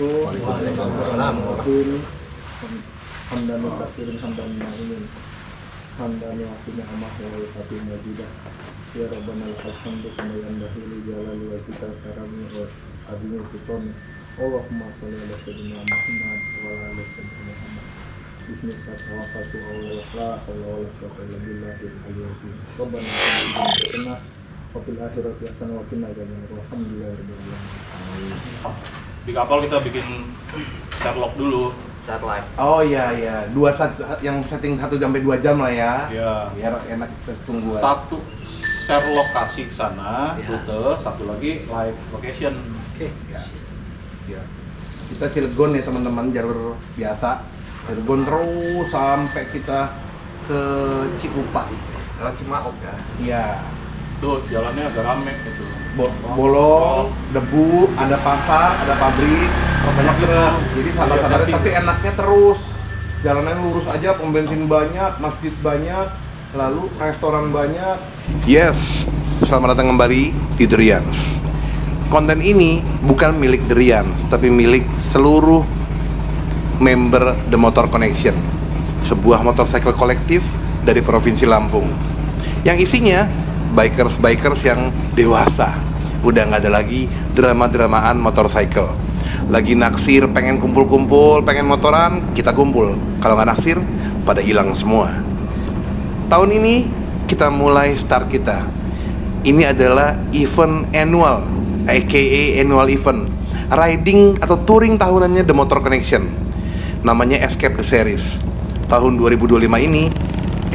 wabarakatuh. Waalaikumsalam. Hamdan katsiran hamdan na'imin. Hamdan yaqina amahu wa yaqina majidah. Ya Rabbana lakal hamdu kama yanbaghi li jalali wajhika karami wa azimi sultanik. Allahumma shalli ala sayyidina Muhammad wa ala ali sayyidina Muhammad. Bismillah tawakkaltu wa la haula wa la quwwata illa billahil aliyyil azim. Rabbana atina fil akhirati hasanah wa qina adzabannar. Alhamdulillahirabbil alamin. Di kapal kita bikin Sherlock dulu. Saat live. Oh iya iya, yang setting 1 sampai 2 jam lah ya. Iya. Biar enak kita tungguan. Satu share lokasi ke sana, Ya. rute, satu lagi live location. Oke. Ya. Kita Cilegon ya teman-teman, jalur biasa. Cilegon terus sampai kita ke Cikupa. Jalan Cimaok ya. Iya. Tuh jalannya agak rame gitu. Bolong, debu, ada pasar, ada pabrik, banyak truk. Jadi sabar-sabar, Iya, tapi enaknya terus. Jalannya lurus aja, pom bensin banyak, masjid banyak, lalu restoran banyak. Yes, selamat datang kembali di The Rians. Konten ini bukan milik The Rians, tapi milik seluruh member The Motor Connection, sebuah motorcycle kolektif dari Provinsi Lampung. Yang isinya bikers yang dewasa. Udah nggak ada lagi drama-dramaan motorcycle. Lagi naksir, pengen kumpul-kumpul, pengen motoran, kita kumpul. Kalau nggak naksir, pada hilang semua. Tahun ini kita mulai start kita. Ini adalah event annual, aka annual event, riding atau touring tahunannya The Motor Connection. Namanya Escape the Series. Tahun 2025 ini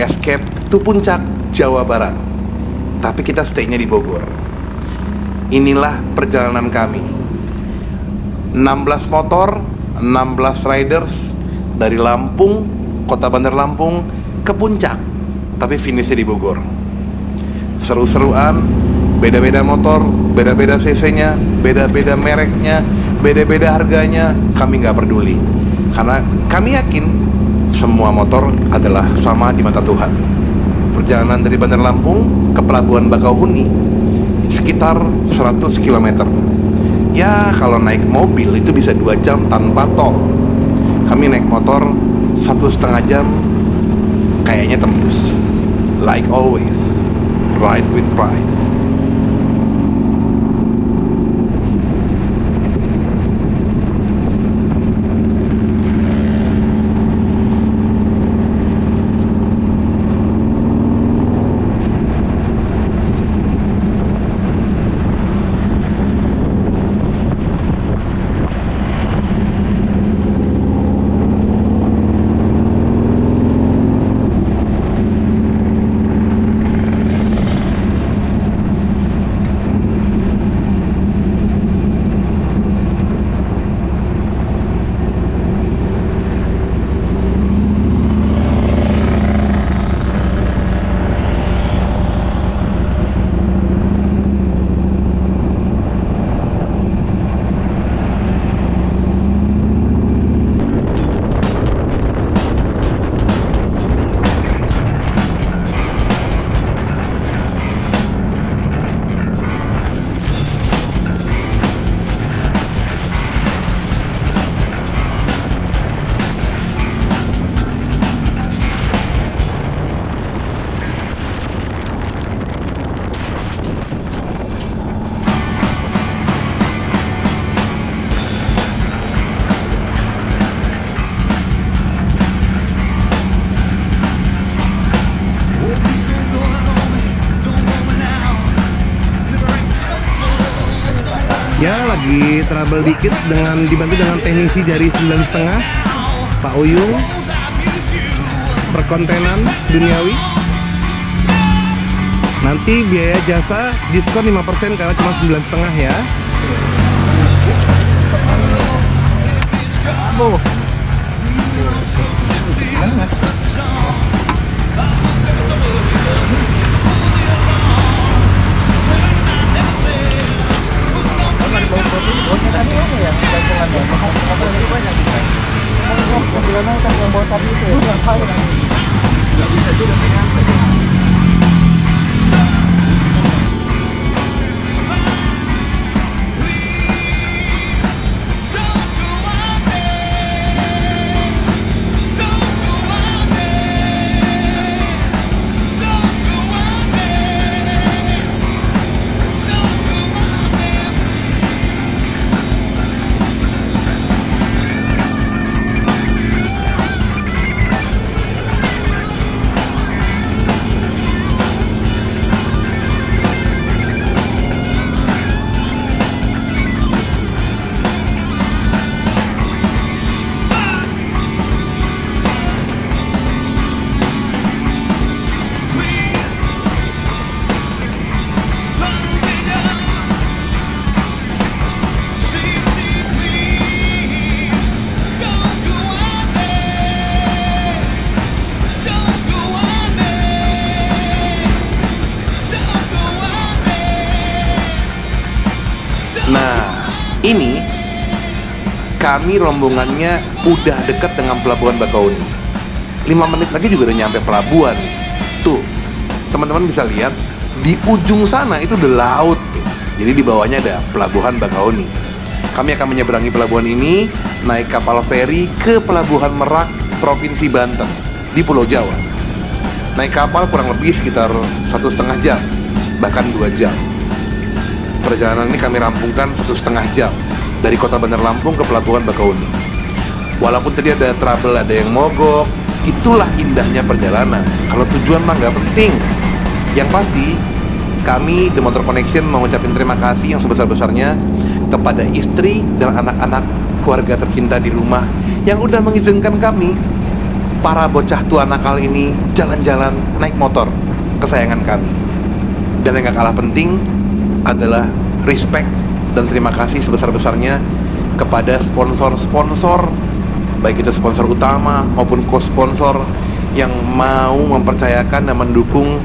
Escape to Puncak, Jawa Barat. Tapi kita stay-nya di Bogor. Inilah perjalanan kami. 16 motor, 16 riders dari Lampung, Kota Bandar Lampung ke puncak. Tapi finishnya di Bogor. Seru-seruan, beda-beda motor, beda-beda cc-nya, beda-beda mereknya, beda-beda harganya, kami nggak peduli. Karena kami yakin semua motor adalah sama di mata Tuhan. Perjalanan dari Bandar Lampung ke Pelabuhan Bakauheni sekitar 100 km. Ya kalau naik mobil itu bisa 2 jam tanpa tol. Kami naik motor 1,5 jam, kayaknya tembus. Like always, ride with pride. Ya lagi trouble dikit dibantu dengan teknisi dari 9,5 Pak Uyung, perkontenan duniawi. Nanti biaya jasa diskon 5% karena cuma 9,5 ya. Nah, ini kami rombongannya udah dekat dengan pelabuhan Bakauni. 5 menit lagi juga udah nyampe pelabuhan. Tuh, teman-teman bisa lihat di ujung sana itu udah laut tuh. Jadi di bawahnya ada pelabuhan Bakauni. Kami akan menyeberangi pelabuhan ini, naik kapal feri ke Pelabuhan Merak, Provinsi Banten, di Pulau Jawa. Naik kapal kurang lebih sekitar 1,5 jam, bahkan 2 jam. Perjalanan ini kami rampungkan 1,5 jam dari kota Bandar Lampung ke Pelabuhan Bakauni. Walaupun tadi ada trouble, ada yang mogok, itulah indahnya perjalanan. Kalau tujuan mah nggak penting. Yang pasti, kami The Motor Connection mau ngucapin terima kasih yang sebesar-besarnya kepada istri dan anak-anak keluarga tercinta di rumah yang udah mengizinkan kami, para bocah tua nakal ini, jalan-jalan naik motor kesayangan kami. Dan yang gak kalah penting adalah respect dan terima kasih sebesar-besarnya kepada sponsor-sponsor, baik itu sponsor utama maupun co-sponsor yang mau mempercayakan dan mendukung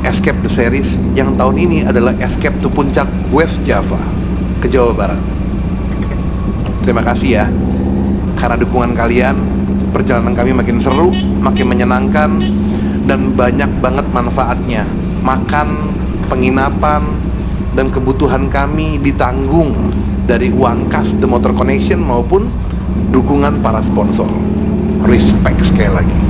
Escape The Series yang tahun ini adalah Escape to Puncak West Java ke Jawa Barat. Terima kasih ya, karena dukungan kalian perjalanan kami makin seru, makin menyenangkan, dan banyak banget manfaatnya. Makan, penginapan, dan kebutuhan kami ditanggung dari uang kas The Motor Connection maupun dukungan para sponsor. Respect sekali lagi.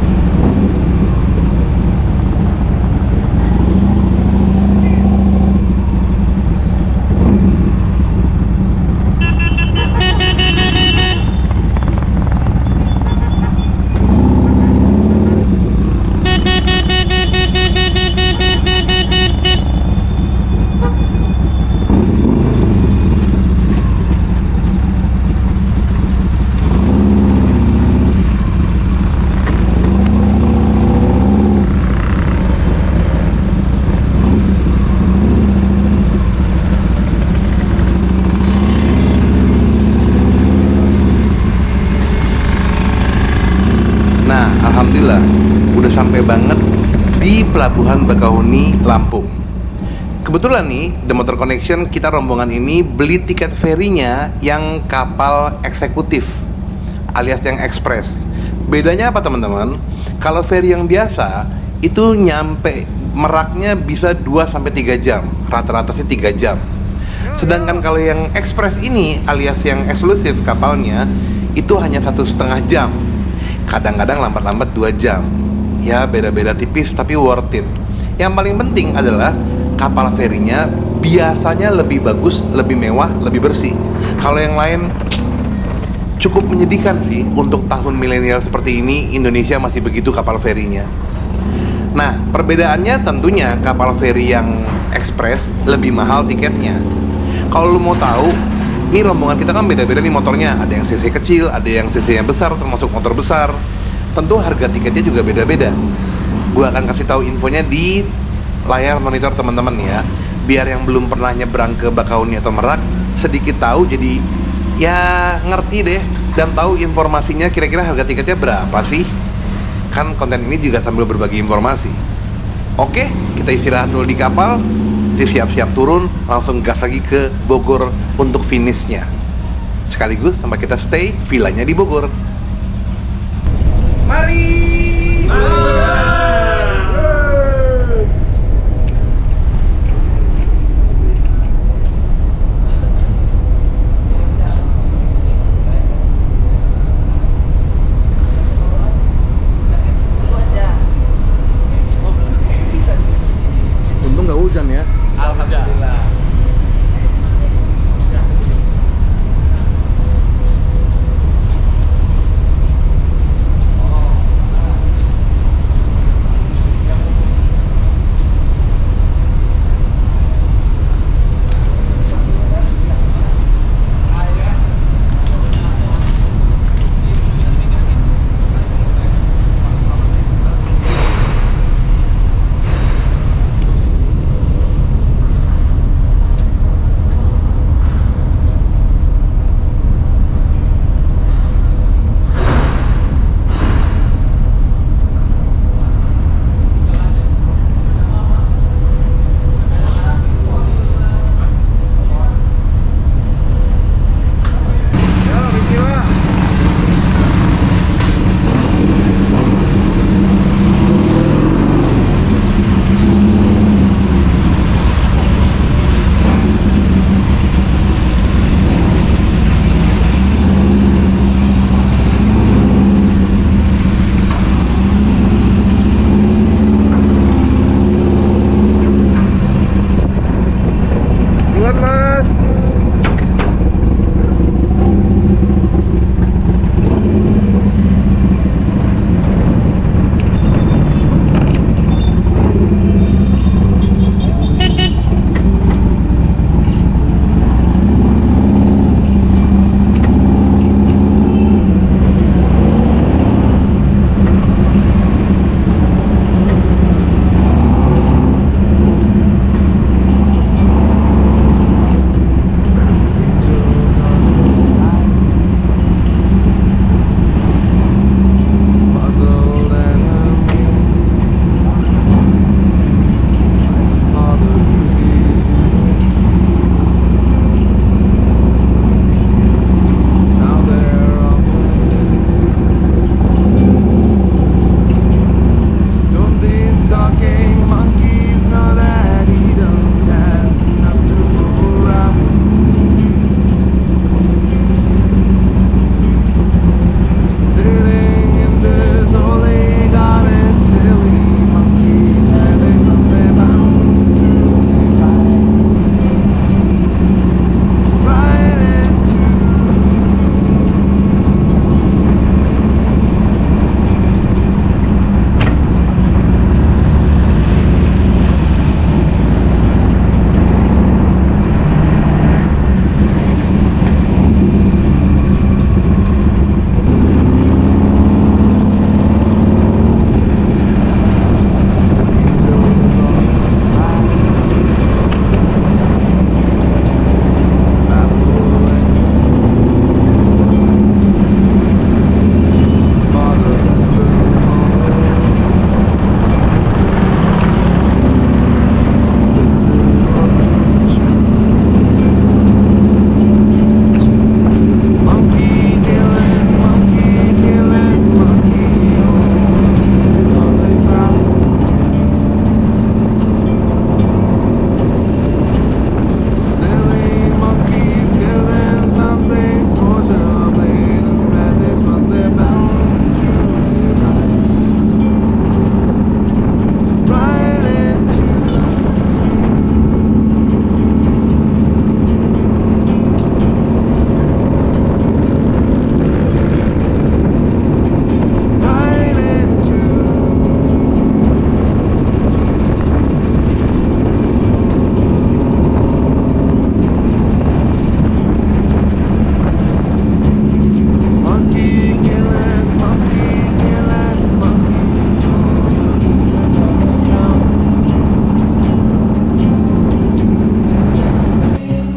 Alhamdulillah udah sampai banget di Pelabuhan Bakauni, Lampung. Kebetulan nih, The Motor Connection, kita rombongan ini beli tiket ferinya yang kapal eksekutif alias yang ekspres. Bedanya apa teman-teman? Kalau feri yang biasa itu nyampe Meraknya bisa 2-3 jam, rata-rata sih 3 jam. Sedangkan kalau yang ekspres ini alias yang eksklusif kapalnya itu hanya 1,5 jam. Kadang-kadang lambat-lambat 2 jam. Ya beda-beda tipis tapi worth it. Yang paling penting adalah kapal ferinya biasanya lebih bagus, lebih mewah, lebih bersih. Kalau yang lain cukup menyedihkan sih. Untuk tahun milenial seperti ini, Indonesia masih begitu kapal ferinya. Nah, perbedaannya tentunya kapal feri yang ekspres lebih mahal tiketnya. Kalau lu mau tahu, ini rombongan kita kan beda-beda nih motornya. Ada yang cc kecil, ada yang cc-nya besar, termasuk motor besar. Tentu harga tiketnya juga beda-beda. Gue akan kasih tahu infonya di layar monitor teman-teman ya. Biar yang belum pernah nyebrang ke Bakauni atau Merak sedikit tahu, jadi ya ngerti deh dan tahu informasinya kira-kira harga tiketnya berapa sih. Kan konten ini juga sambil berbagi informasi. Oke, kita istirahat dulu di kapal. Nanti siap-siap turun, langsung gas lagi ke Bogor untuk finishnya. Sekaligus tempat kita stay, villanya di Bogor. Mari! Untung nggak hujan ya. Alhamdulillah.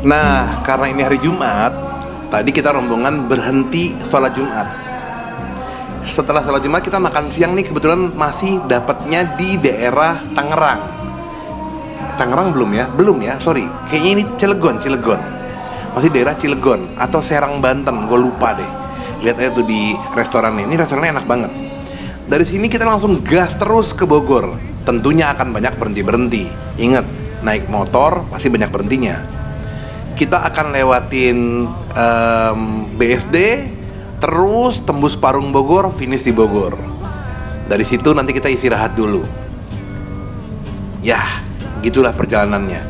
Nah, karena ini hari Jumat, tadi kita rombongan berhenti sholat Jumat. Setelah sholat Jumat kita makan siang nih, kebetulan masih dapatnya di daerah Tangerang. Tangerang belum ya? Belum ya, sorry. Kayaknya ini Cilegon. Masih daerah Cilegon atau Serang, Banten, gue lupa deh. Lihat aja tuh di restorannya. Ini restorannya enak banget. Dari sini kita langsung gas terus ke Bogor. Tentunya akan banyak berhenti-berhenti. Ingat, naik motor pasti banyak berhentinya. Kita akan lewatin BSD, terus tembus Parung Bogor, finish di Bogor. Dari situ nanti kita istirahat dulu. Yah, gitulah perjalanannya.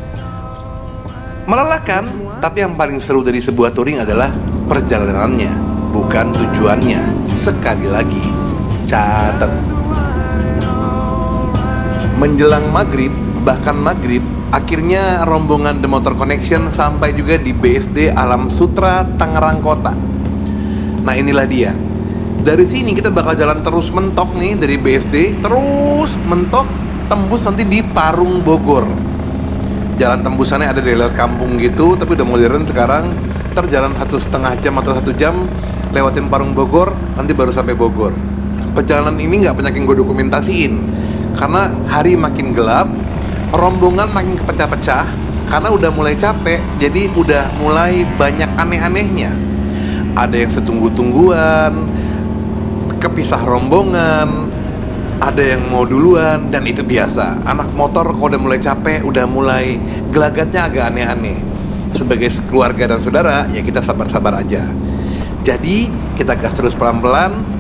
Melelahkan, tapi yang paling seru dari sebuah touring adalah perjalanannya, bukan tujuannya. Sekali lagi, catat. Menjelang maghrib, bahkan maghrib, akhirnya rombongan The Motor Connection sampai juga di BSD Alam Sutra, Tangerang Kota. Nah inilah dia. Dari sini kita bakal jalan terus mentok nih, dari BSD terus mentok, tembus nanti di Parung Bogor. Jalan tembusannya ada di lewat kampung gitu, tapi udah modern sekarang. Terjalan 1,5 jam atau 1 jam, lewatin Parung Bogor, nanti baru sampai Bogor. Perjalanan ini nggak banyak yang gue dokumentasiin, karena hari makin gelap, rombongan makin kepecah-pecah, karena udah mulai capek, jadi udah mulai banyak aneh-anehnya. Ada yang setunggu-tungguan, kepisah rombongan, ada yang mau duluan, dan itu biasa. Anak motor kalau udah mulai capek, udah mulai gelagatnya agak aneh-aneh. Sebagai keluarga dan saudara, ya kita sabar-sabar aja. Jadi kita gas terus pelan-pelan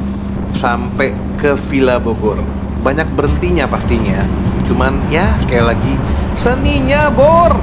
sampai ke Villa Bogor. Banyak berhentinya pastinya, cuman ya sekali lagi, seninya Bor.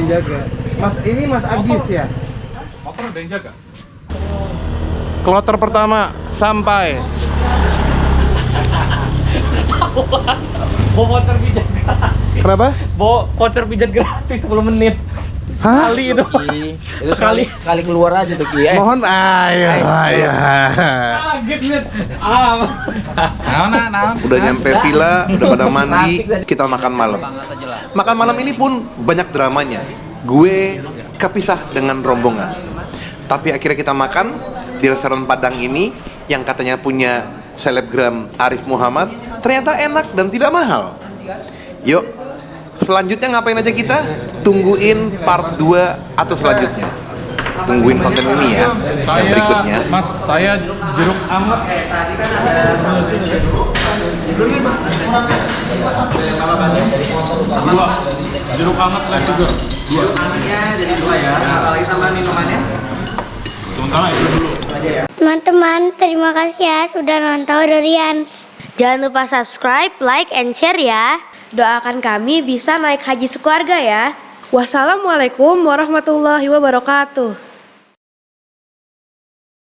yang jaga. Mas ini Mas Agis ya. Motor ada yang jaga. Kloter pertama sampai. Bawa voucher pijat gratis. Kenapa? Bawa voucher pijat gratis 10 menit. Sekali itu. Sekali keluar aja tuh Ki ya. Mohon ayo. Kaget net. Udah nyampe villa, udah pada mandi, kita makan malam. Makan malam ini pun banyak dramanya. Gue kepisah dengan rombongan. Tapi akhirnya kita makan di restoran Padang ini yang katanya punya selebgram Arif Muhammad. Ternyata enak dan tidak mahal. Yuk, selanjutnya ngapain aja kita? Tungguin part 2 atau selanjutnya. Tungguin konten ini ya, yang berikutnya. Mas, saya jeruk anget. Dua. Jeruk anget live sugar. Dua. Jadi 2 ya. Kalau kita tambahin minumannya. Sementara itu dulu. Teman-teman, terima kasih ya sudah nonton Durians. Jangan lupa subscribe, like, and share ya. Doakan kami bisa naik haji sekeluarga ya. Wassalamualaikum warahmatullahi wabarakatuh.